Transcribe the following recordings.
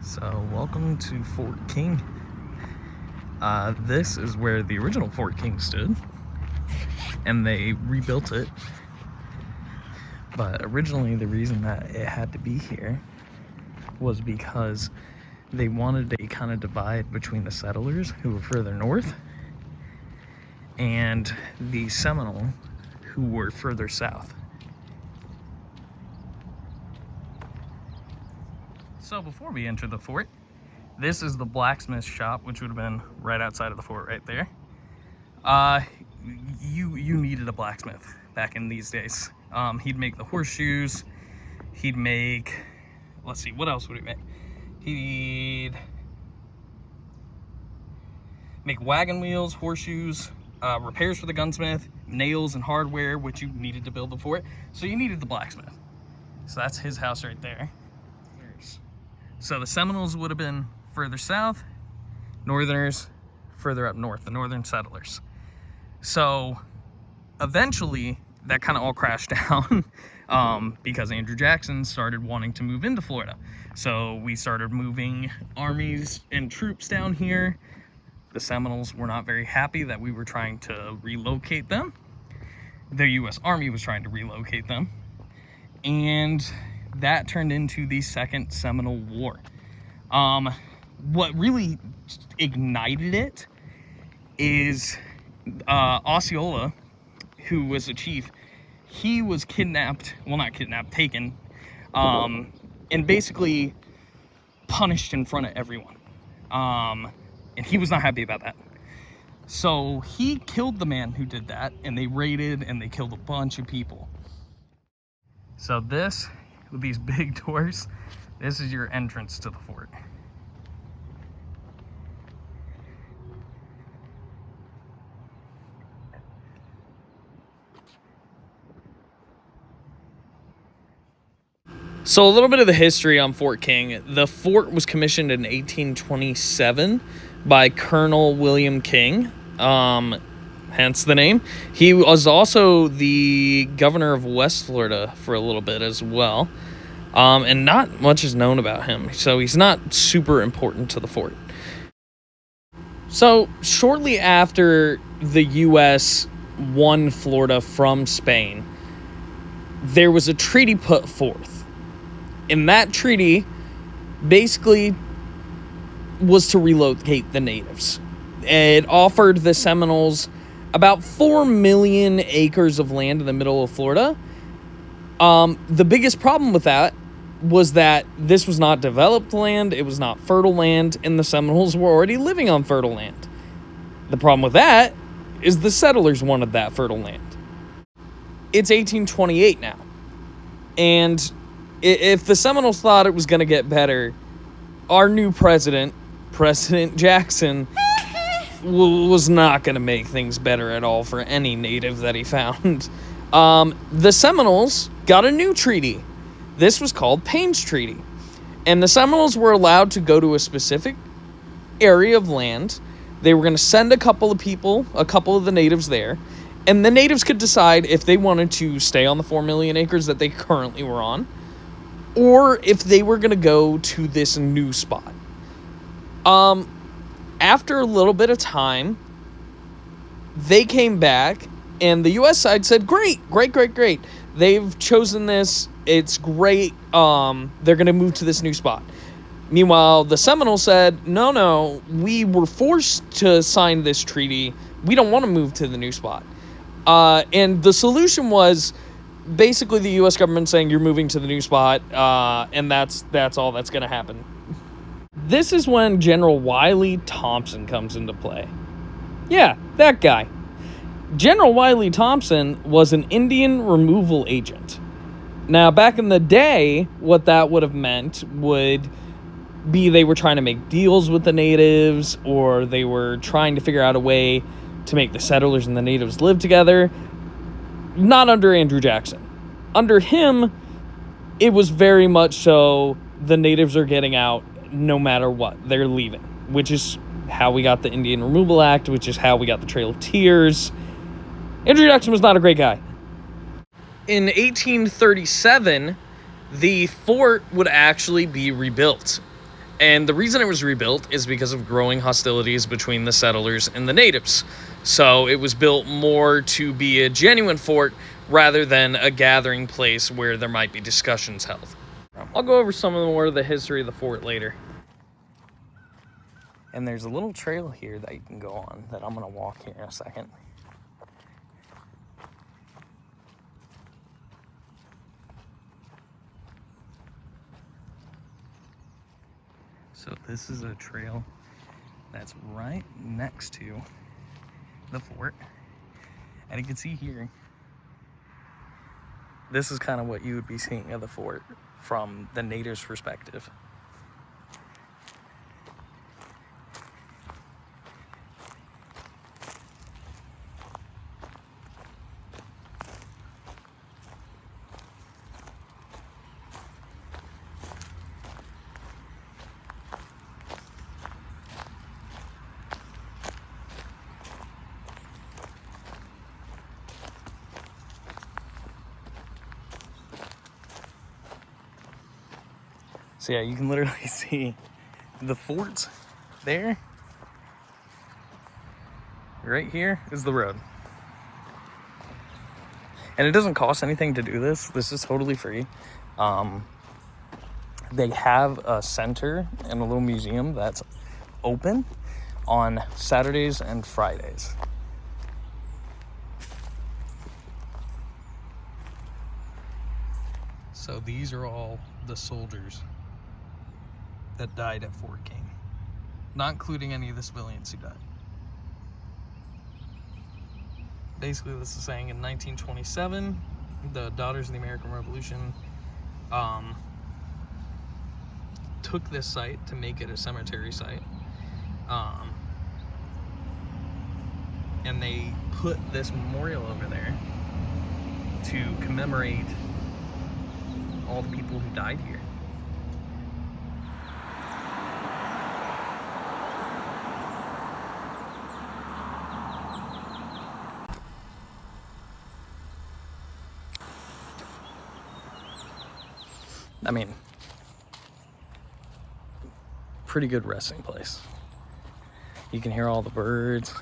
So welcome to Fort King. This is where the original Fort King stood, and they rebuilt it. But originally the reason that it had to be here was because they wanted a kind of divide between the settlers who were further north and the Seminole who were further south. So before we enter the fort, this is the blacksmith shop, which would have been right outside of the fort right there. You needed a blacksmith back in these days. He'd make the horseshoes. He'd make, let's see, what else would he make? He'd make wagon wheels, horseshoes, repairs for the gunsmith, nails and hardware, which you needed to build the fort. So you needed the blacksmith. So that's his house right there. So the Seminoles would have been further south, Northerners further up north, the northern settlers. So eventually that kind of all crashed down because Andrew Jackson started wanting to move into Florida. So we started moving armies and troops down here. The Seminoles were not very happy that we were trying to relocate them. The U.S. Army was trying to relocate them. And that turned into the Second Seminole War. What really ignited it is Ocala, who was a chief. He was kidnapped, well, not kidnapped, taken, and basically punished in front of everyone. And he was not happy about that. So he killed the man who did that, and they raided and they killed a bunch of people. So this, with these big doors, this is your entrance to the fort. So a little bit of the history on Fort King. The fort was commissioned in 1827 by Colonel William King, hence the name. He was also the governor of West Florida for a little bit as well. And not much is known about him, so he's not super important to the fort. So shortly after the U.S. won Florida from Spain, there was a treaty put forth. And that treaty basically was to relocate the natives. It offered the Seminoles about 4 million acres of land in the middle of Florida. The biggest problem with that was that this was not developed land, it was not fertile land, and the Seminoles were already living on fertile land. The problem with that is the settlers wanted that fertile land. It's 1828 now, and if the Seminoles thought it was going to get better, our new president, President Jackson, was not going to make things better at all for any native that he found. The Seminoles got a new treaty. This was called Payne's Treaty. And the Seminoles were allowed to go to a specific area of land. They were going to send a couple of people, a couple of the natives there, and the natives could decide if they wanted to stay on the 4 million acres that they currently were on, or if they were going to go to this new spot. After a little bit of time, they came back, and the U.S. side said, great. They've chosen this. It's great. They're going to move to this new spot. Meanwhile, the Seminoles said, no, we were forced to sign this treaty. We don't want to move to the new spot. And the solution was basically the U.S. government saying you're moving to the new spot, and that's all that's going to happen. This is when General Wiley Thompson comes into play. Yeah, that guy. General Wiley Thompson was an Indian removal agent. Now, back in the day, what that would have meant would be they were trying to make deals with the natives, or they were trying to figure out a way to make the settlers and the natives live together. Not under Andrew Jackson. Under him, it was very much so the natives are getting out no matter what. They're leaving, which is how we got the Indian Removal Act, which is how we got the Trail of Tears. Andrew Jackson was not a great guy. In 1837, the fort would actually be rebuilt. And the reason it was rebuilt is because of growing hostilities between the settlers and the natives. So it was built more to be a genuine fort rather than a gathering place where there might be discussions held. I'll go over some of more of the history of the fort later. And there's a little trail here that you can go on that I'm gonna walk here in a second. So this is a trail that's right next to the fort. And you can see here, this is kind of what you would be seeing of the fort from the natives' perspective. So yeah, you can literally see the fort there. Right here is the road. And it doesn't cost anything to do this. This is totally free. They have a center and a little museum that's open on Saturdays and Fridays. So these are all the soldiers that died at Fort King, not including any of the civilians who died. Basically, this is saying in 1927, the Daughters of the American Revolution took this site to make it a cemetery site. And they put this memorial over there to commemorate all the people who died here. I mean, pretty good resting place. You can hear all the birds,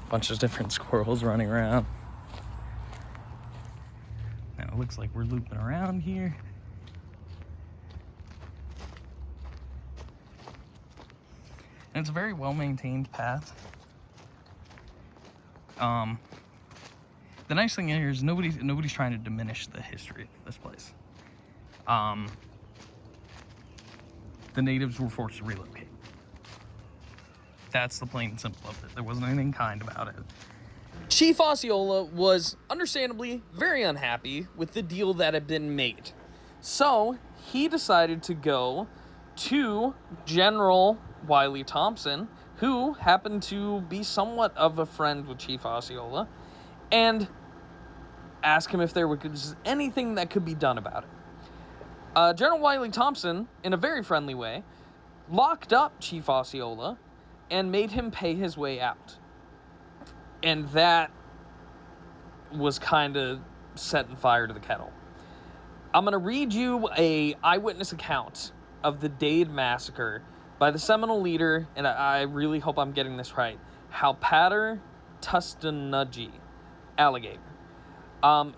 a bunch of different squirrels running around. Now it looks like we're looping around here. And it's a very well-maintained path. The nice thing here is nobody's trying to diminish the history of this place. The natives were forced to relocate. That's the plain and simple of it. There wasn't anything kind about it. Chief Osceola was understandably very unhappy with the deal that had been made. So he decided to go to General Wiley Thompson, who happened to be somewhat of a friend with Chief Osceola, and ask him if there was anything that could be done about it. General Wiley Thompson, in a very friendly way, locked up Chief Osceola and made him pay his way out. And that was kind of setting fire to the kettle. I'm going to read you a eyewitness account of the Dade Massacre by the Seminole leader, and I really hope I'm getting this right, Halpater Tustenuggee, Alligator.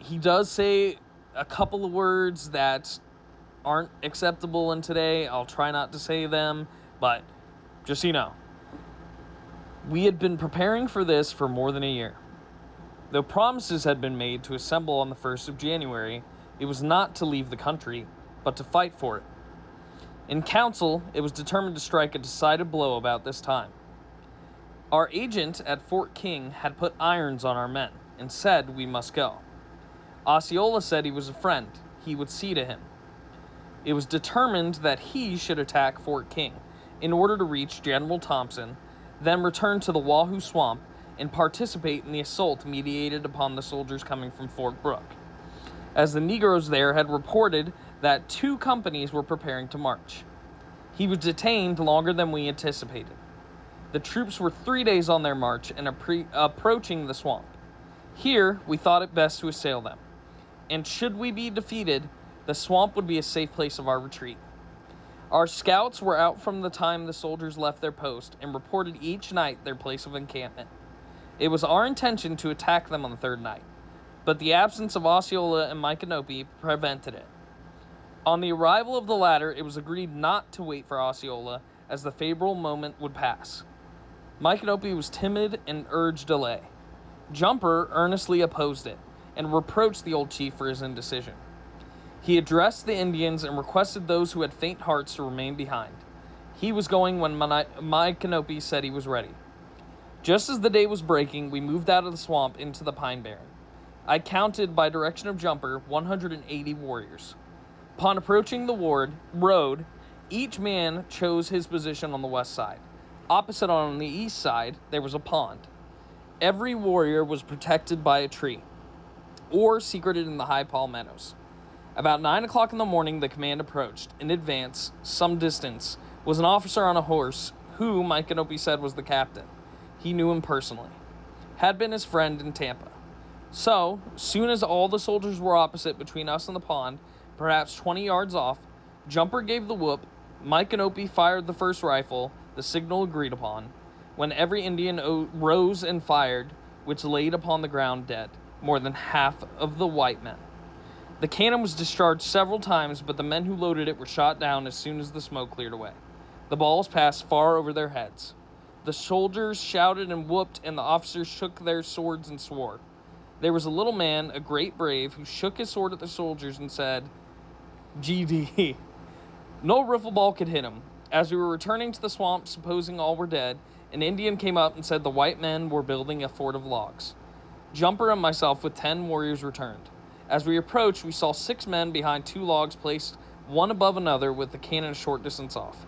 He does say a couple of words that aren't acceptable in today. I'll try not to say them, but just so you know, we had been preparing for this for more than a year. Though promises had been made to assemble on the 1st of January, it was not to leave the country, but to fight for it. In council, it was determined to strike a decided blow about this time. Our agent at Fort King had put irons on our men and said we must go. Osceola said he was a friend. He would see to him. It was determined that he should attack Fort King in order to reach General Thompson, then return to the Wahoo Swamp and participate in the assault mediated upon the soldiers coming from Fort Brooke, as the Negroes there had reported that 2 companies were preparing to march. He was detained longer than we anticipated. The troops were 3 days on their march and approaching the swamp. Here, we thought it best to assail them, and should we be defeated, the swamp would be a safe place of our retreat. Our scouts were out from the time the soldiers left their post and reported each night their place of encampment. It was our intention to attack them on the third night, but the absence of Osceola and Micanopy prevented it. On the arrival of the latter, it was agreed not to wait for Osceola, as the favorable moment would pass. Micanopy was timid and urged delay. Jumper earnestly opposed it, and reproached the old chief for his indecision. He addressed the Indians and requested those who had faint hearts to remain behind. He was going when Micanopy said he was ready. Just as the day was breaking, we moved out of the swamp into the pine barren. I counted, by direction of Jumper, 180 warriors. Upon approaching the road, each man chose his position on the west side. Opposite on the east side, there was a pond. Every warrior was protected by a tree, or secreted in the high palmettos. About 9 o'clock in the morning, the command approached. In advance, some distance, was an officer on a horse, who Micanopy said was the captain. He knew him personally. Had been his friend in Tampa. So, soon as all the soldiers were opposite between us and the pond, perhaps 20 yards off, Jumper gave the whoop, Micanopy fired the first rifle, the signal agreed upon, when every Indian rose and fired, which laid upon the ground dead, more than half of the white men. The cannon was discharged several times, but the men who loaded it were shot down as soon as the smoke cleared away. The balls passed far over their heads. The soldiers shouted and whooped, and the officers shook their swords and swore. There was a little man, a great brave, who shook his sword at the soldiers and said, "GD." No riffle ball could hit him. As we were returning to the swamp, supposing all were dead, an Indian came up and said the white men were building a fort of logs. Jumper and myself with 10 warriors returned. As we approached, we saw 6 men behind 2 logs placed one above another with the cannon a short distance off.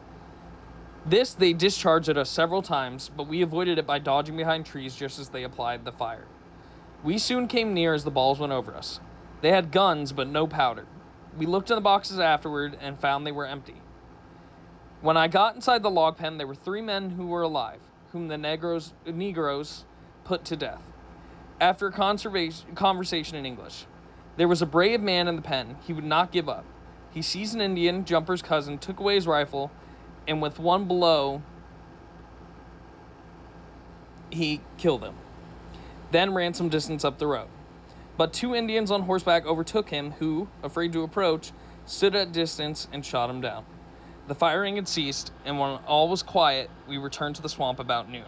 This they discharged at us several times, but we avoided it by dodging behind trees just as they applied the fire. We soon came near as the balls went over us. They had guns, but no powder. We looked in the boxes afterward and found they were empty. When I got inside the log pen, there were 3 men who were alive, whom the Negroes put to death. After a conversation in English, there was a brave man in the pen. He would not give up. He seized an Indian, Jumper's cousin, took away his rifle, and with one blow, he killed him. Then ran some distance up the road. But 2 Indians on horseback overtook him, who, afraid to approach, stood at distance and shot him down. The firing had ceased, and when all was quiet, we returned to the swamp about noon.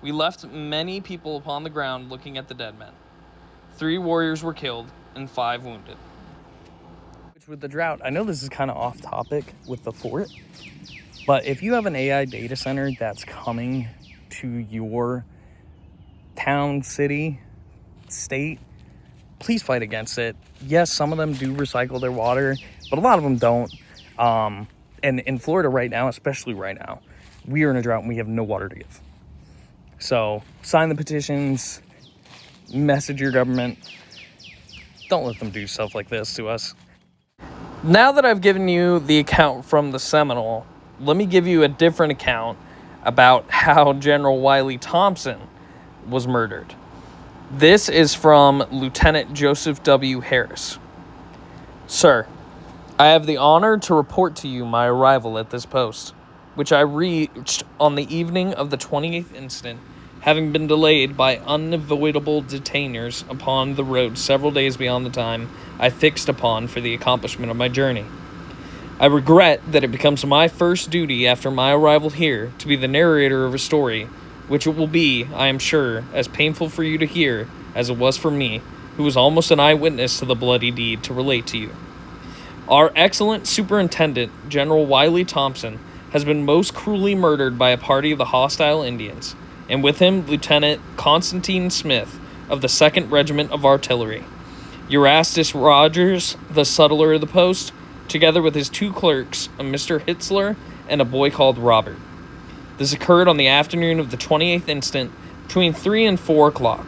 We left many people upon the ground looking at the dead men. 3 warriors were killed, and 5 wounded. With the drought, I know this is kind of off topic with the fort, but if you have an AI data center that's coming to your town, city, state, please fight against it. Yes, some of them do recycle their water, but a lot of them don't. And in Florida right now, especially right now, we are in a drought and we have no water to give. So sign the petitions, message your government. Don't let them do stuff like this to us. Now that I've given you the account from the Seminole, let me give you a different account about how General Wiley Thompson was murdered. This is from Lieutenant Joseph W. Harris. Sir, I have the honor to report to you my arrival at this post, which I reached on the evening of the 28th instant, having been delayed by unavoidable detainers upon the road several days beyond the time I fixed upon for the accomplishment of my journey. I regret that it becomes my first duty after my arrival here to be the narrator of a story, which it will be, I am sure, as painful for you to hear as it was for me, who was almost an eyewitness to the bloody deed, to relate to you. Our excellent superintendent, General Wiley Thompson, has been most cruelly murdered by a party of the hostile Indians, and with him Lieutenant Constantine Smith of the 2nd Regiment of Artillery. Erastus Rogers, the sutler of the post, together with his 2 clerks, a Mr. Hitzler and a boy called Robert. This occurred on the afternoon of the 28th instant, between 3 and 4 o'clock.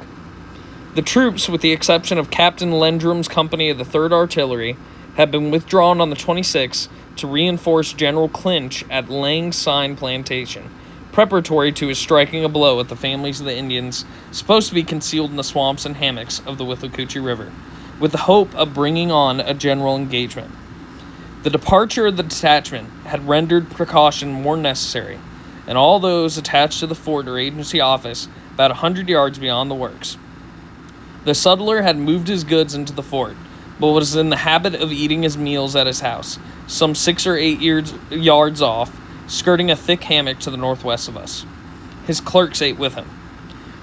The troops, with the exception of Captain Lendrum's company of the 3rd Artillery, had been withdrawn on the 26th to reinforce General Clinch at Lang Syne Plantation, preparatory to his striking a blow at the families of the Indians supposed to be concealed in the swamps and hammocks of the Withlacoochee River, with the hope of bringing on a general engagement. The departure of the detachment had rendered precaution more necessary, and all those attached to the fort or agency office about 100 yards beyond the works. The sutler had moved his goods into the fort, but was in the habit of eating his meals at his house, some 6 or 8 yards off, skirting a thick hammock to the northwest of us. His clerks ate with him.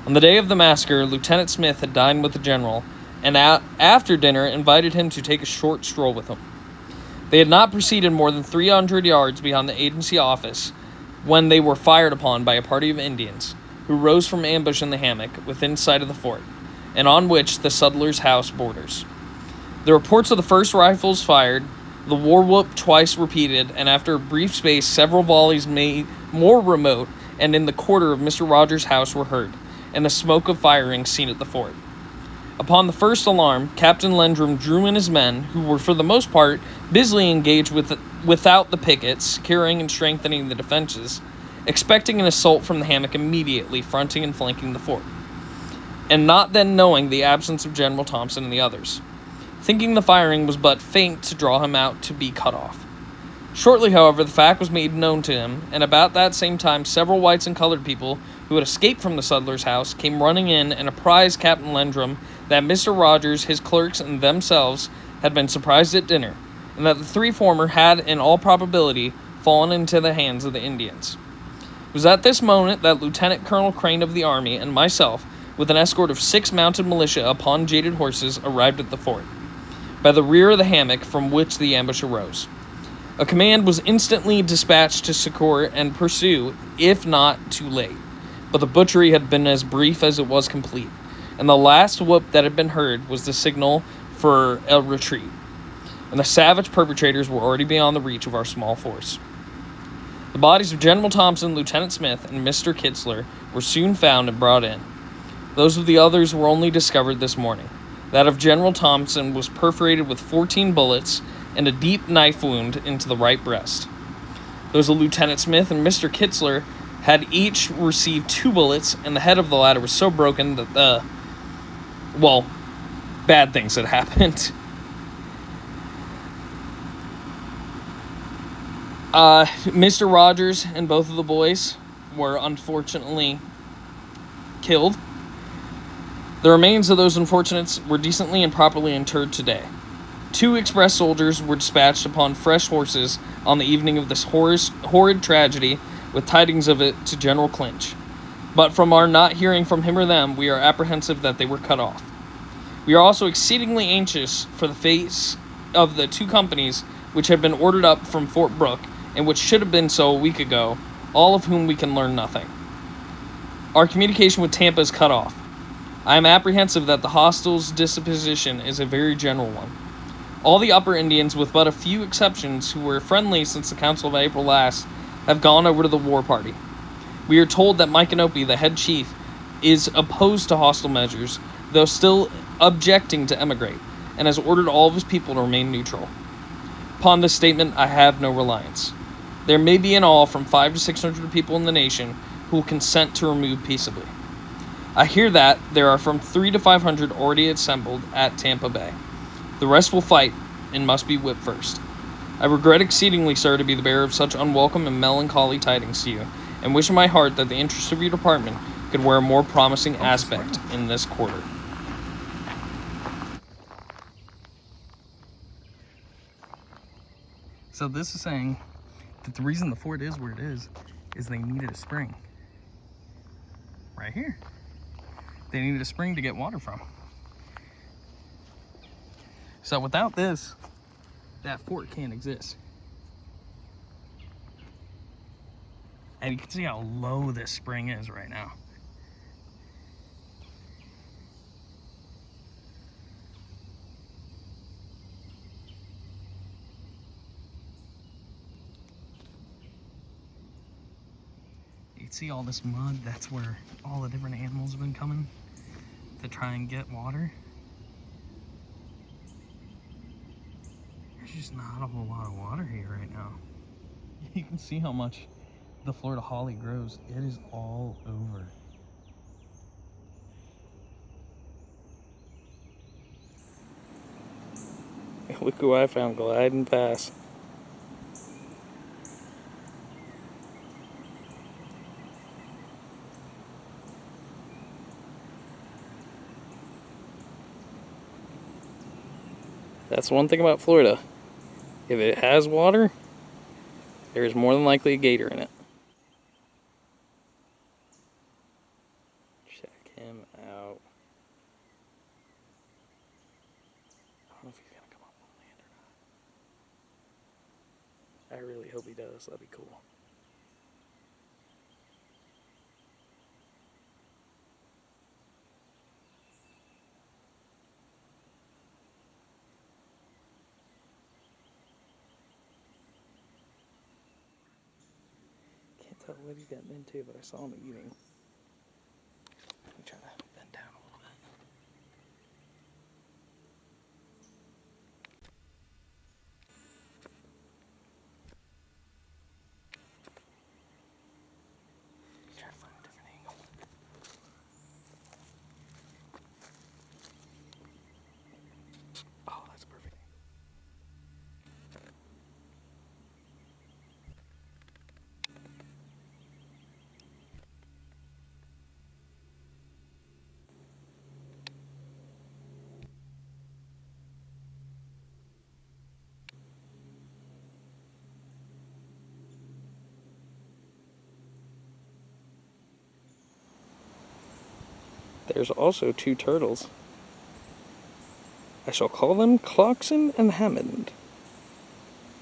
On the day of the massacre, Lieutenant Smith had dined with the general, and after dinner invited him to take a short stroll with him. They had not proceeded more than 300 yards beyond the agency office when they were fired upon by a party of Indians, who rose from ambush in the hammock within sight of the fort, and on which the sutler's house borders. The reports of the first rifles fired, the war whoop twice repeated, and after a brief space several volleys made more remote and in the quarter of Mr. Rogers' house were heard, and the smoke of firing seen at the fort. Upon the first alarm, Captain Landrum drew in his men, who were for the most part busily engaged without the pickets, securing and strengthening the defenses, expecting an assault from the hammock immediately fronting and flanking the fort, and not then knowing the absence of General Thompson and the others, thinking the firing was but feint to draw him out to be cut off. Shortly, however, the fact was made known to him, and about that same time several whites and colored people who had escaped from the sutler's house came running in and apprised Captain Landrum that Mr. Rogers, his clerks, and themselves had been surprised at dinner, and that the three former had, in all probability, fallen into the hands of the Indians. It was at this moment that Lieutenant Colonel Crane of the Army and myself, with an escort of 6 mounted militia upon jaded horses, arrived at the fort, by the rear of the hammock from which the ambush arose. A command was instantly dispatched to succor and pursue, if not too late, but the butchery had been as brief as it was complete, and the last whoop that had been heard was the signal for a retreat, and the savage perpetrators were already beyond the reach of our small force. The bodies of General Thompson, Lieutenant Smith, and Mr. Kitzler were soon found and brought in. Those of the others were only discovered this morning. That of General Thompson was perforated with 14 bullets and a deep knife wound into the right breast. Those of Lieutenant Smith and Mr. Kitzler had each received 2 bullets, and the head of the latter was so broken that bad things had happened. Mr. Rogers and both of the boys were unfortunately killed. The remains of those unfortunates were decently and properly interred today. 2 express soldiers were dispatched upon fresh horses on the evening of this horrid tragedy with tidings of it to General Clinch. But from our not hearing from him or them, we are apprehensive that they were cut off. We are also exceedingly anxious for the fate of the 2 companies which had been ordered up from Fort Brooke, and which should have been so a week ago, all of whom we can learn nothing. Our communication with Tampa is cut off. I am apprehensive that the hostiles' disposition is a very general one. All the upper Indians, with but a few exceptions, who were friendly since the Council of April last, have gone over to the war party. We are told that Micanopy, the head chief, is opposed to hostile measures, though still objecting to emigrate, and has ordered all of his people to remain neutral. Upon this statement, I have no reliance. There may be in all from 500 to 600 people in the nation who will consent to remove peaceably. I hear that there are from 300 to 500 already assembled at Tampa Bay. The rest will fight and must be whipped first. I regret exceedingly, sir, to be the bearer of such unwelcome and melancholy tidings to you, and wish in my heart that the interest of your department could wear a more promising aspect in this quarter. So this is saying that the reason the fort is where it is they needed a spring. Right here. They needed a spring to get water from. So without this, that fort can't exist. And you can see how low this spring is right now. You can see all this mud. That's where all the different animals have been coming to try and get water. There's just not a whole lot of water here right now. You can see how much the Florida holly grows. It is all over. Look who I found gliding past. That's one thing about Florida. If it has water, there's more than likely a gator in it. Check him out. I don't know if he's gonna come up on land or not. I really hope he does. That'd be cool. Can't tell what he's gotten into, but I saw him eating. Let me try to bend down a little bit. Try to find a different angle. Oh, that's perfect. There's also 2 turtles. I shall call them Clarkson and Hammond.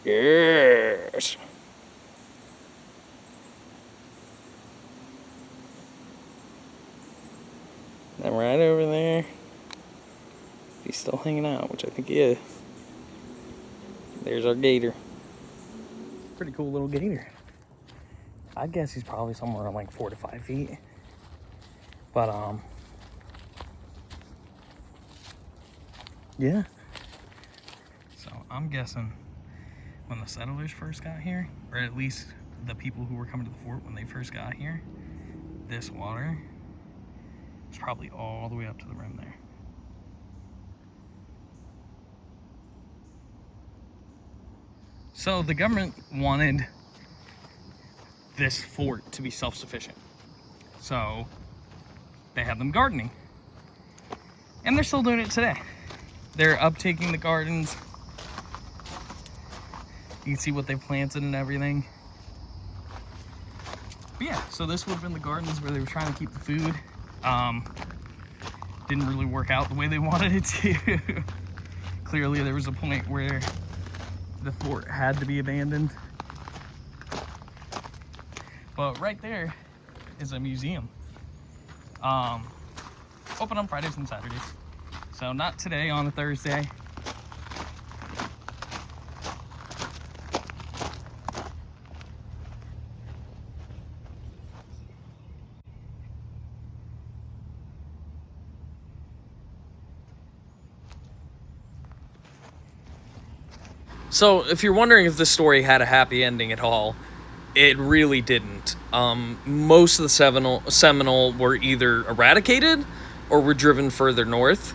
Yes! And right over there, he's still hanging out, which I think he is. There's our gator. Pretty cool little gator. I guess he's probably somewhere around like 4 to 5 feet. But, yeah. So I'm guessing when the settlers first got here, or at least the people who were coming to the fort when they first got here, this water was probably all the way up to the rim there. So the government wanted this fort to be self-sufficient. So they had them gardening. And they're still doing it today. They're uptaking the gardens. You can see what they planted and everything. But yeah, so this would have been the gardens where they were trying to keep the food. Didn't really work out the way they wanted it to. Clearly there was a point where the fort had to be abandoned. But right there is a museum. Open on Fridays and Saturdays. So not today, on a Thursday. So if you're wondering if this story had a happy ending at all, it really didn't. Most of the Seminole were either eradicated or were driven further north.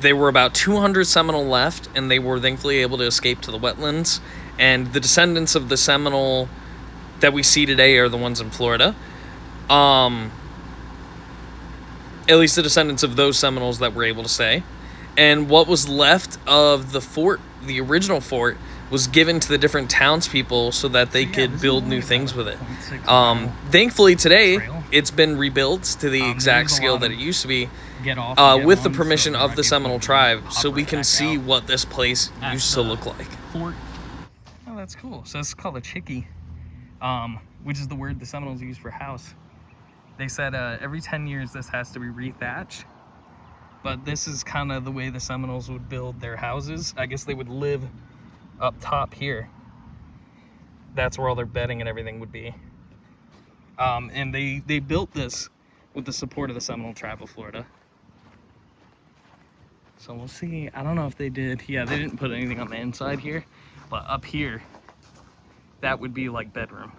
There were about 200 Seminole left, and they were thankfully able to escape to the wetlands. And the descendants of the Seminole that we see today are the ones in Florida. At least the descendants of those Seminoles that were able to stay. And what was left of the fort, the original fort, was given to the different townspeople so that they could build new things with it. Thankfully today, it's been rebuilt to the exact scale that it used to be, with the permission of the Seminole tribe, so we can see what this place used to look like. Oh, that's cool. So it's called a chickee, which is the word the Seminoles use for house. They said every 10 years this has to be rethatched. But this is kind of the way the Seminoles would build their houses. I guess they would live up top here. That's where all their bedding and everything would be. And they built this with the support of the Seminole tribe of Florida. So we'll see. I don't know if they did. Yeah, they didn't put anything on the inside here. But up here, that would be like bedroom.